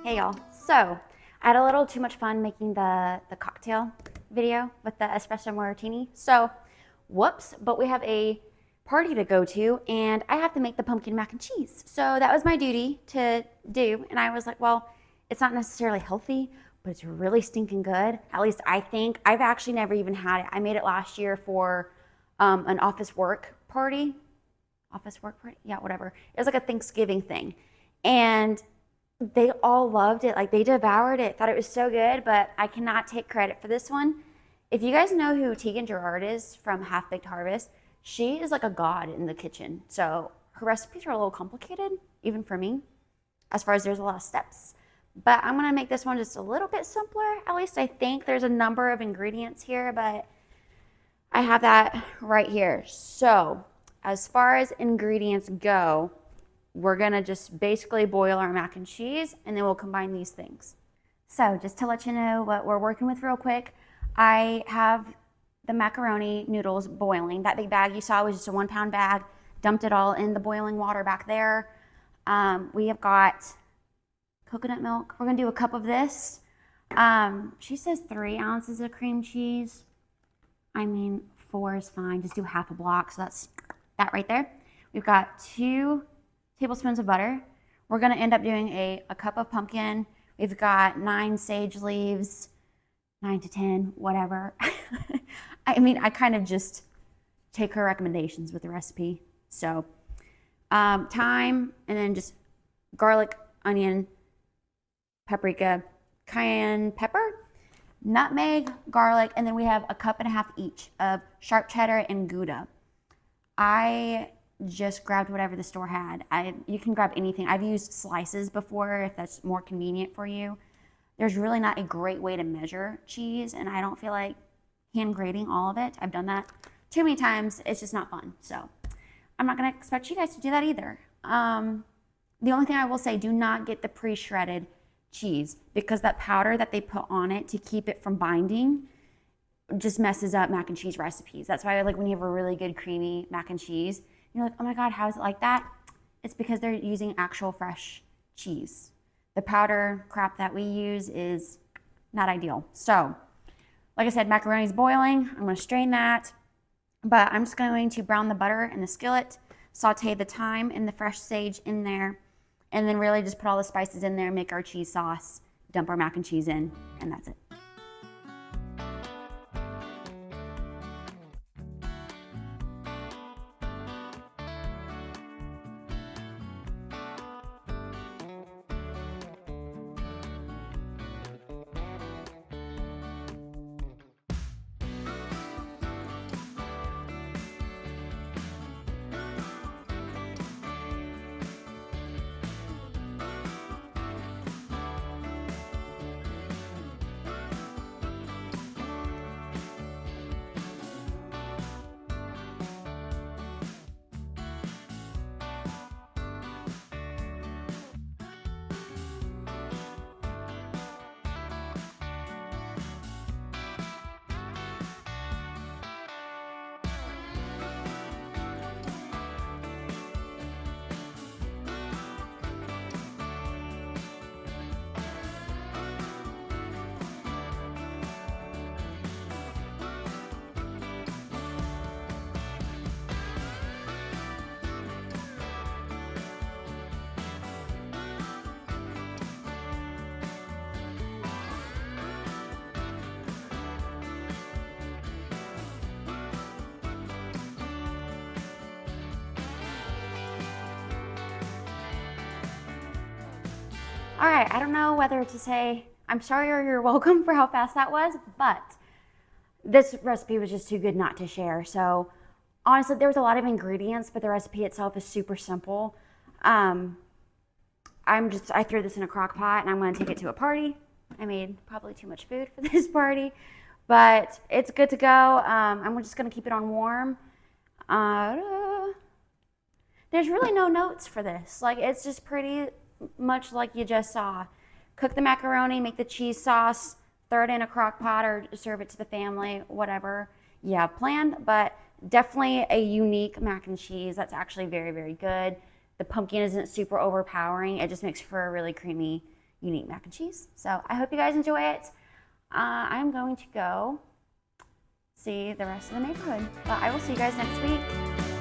Hey y'all. So I had a little too much fun making the cocktail video with the espresso martini. So whoops, but we have a party to go to and I have to make the pumpkin mac and cheese. So that was my duty to do. And I was like, well, it's not necessarily healthy, but it's really stinking good. At least I think. I've actually never even had it. I made it last year for an office work party. Office work party? Yeah, whatever. It was like a Thanksgiving thing. And they all loved it. Like they devoured it, thought it was so good, but I cannot take credit for this one. If you guys know who Tieghan Gerard is from Half Baked Harvest, she is like a god in the kitchen. So her recipes are a little complicated, even for me, as far as there's a lot of steps. But I'm gonna make this one just a little bit simpler. At least I think there's a number of ingredients here, but I have that right here. So as far as ingredients go, we're gonna just basically boil our mac and cheese and then we'll combine these things. So just to let you know what we're working with real quick, I have the macaroni noodles boiling. That big bag you saw was just a 1 pound bag. Dumped it all in the boiling water back there. We have got coconut milk. We're gonna do a cup of this. She says 3 ounces of cream cheese. I mean, 4 is fine, just do half a block. So that's that right there. We've got 2 tablespoons of butter. We're gonna end up doing a cup of pumpkin. We've got 9 sage leaves, 9 to 10, whatever. I mean, I kind of just take her recommendations with the recipe. So thyme, and then just garlic, onion, paprika, cayenne pepper, nutmeg, garlic, and then we have a 1.5 cups each of sharp cheddar and Gouda. I just grabbed whatever the store had. You can grab anything. I've used slices before if that's more convenient for you. There's really not a great way to measure cheese, and I don't feel like hand grating all of it. I've done that too many times. It's just not fun. So I'm not gonna expect you guys to do that either. The only thing I will say, do not get the pre-shredded cheese because that powder that they put on it to keep it from binding just messes up mac and cheese recipes. That's why like when you have a really good creamy mac and cheese, you're like, oh my God, how is it like that? It's because they're using actual fresh cheese. The powder crap that we use is not ideal. So, like I said, macaroni's boiling. I'm gonna strain that, but I'm just going to brown the butter in the skillet, saute the thyme and the fresh sage in there, and then really just put all the spices in there, make our cheese sauce, dump our mac and cheese in, and that's it. All right, I don't know whether to say I'm sorry or you're welcome for how fast that was, but this recipe was just too good not to share. So honestly, there was a lot of ingredients, but the recipe itself is super simple. I threw this in a crock pot and I'm gonna take it to a party. I made probably too much food for this party, but it's good to go. I'm just gonna keep it on warm. There's really no notes for this. Like it's just pretty much like you just saw. Cook the macaroni, make the cheese sauce, throw it in a crock pot or serve it to the family, whatever you have planned, but definitely a unique mac and cheese that's actually very, very good. The pumpkin isn't super overpowering. It just makes for a really creamy, unique mac and cheese. So I hope you guys enjoy it. I'm going to go see the rest of the neighborhood. But I will see you guys next week.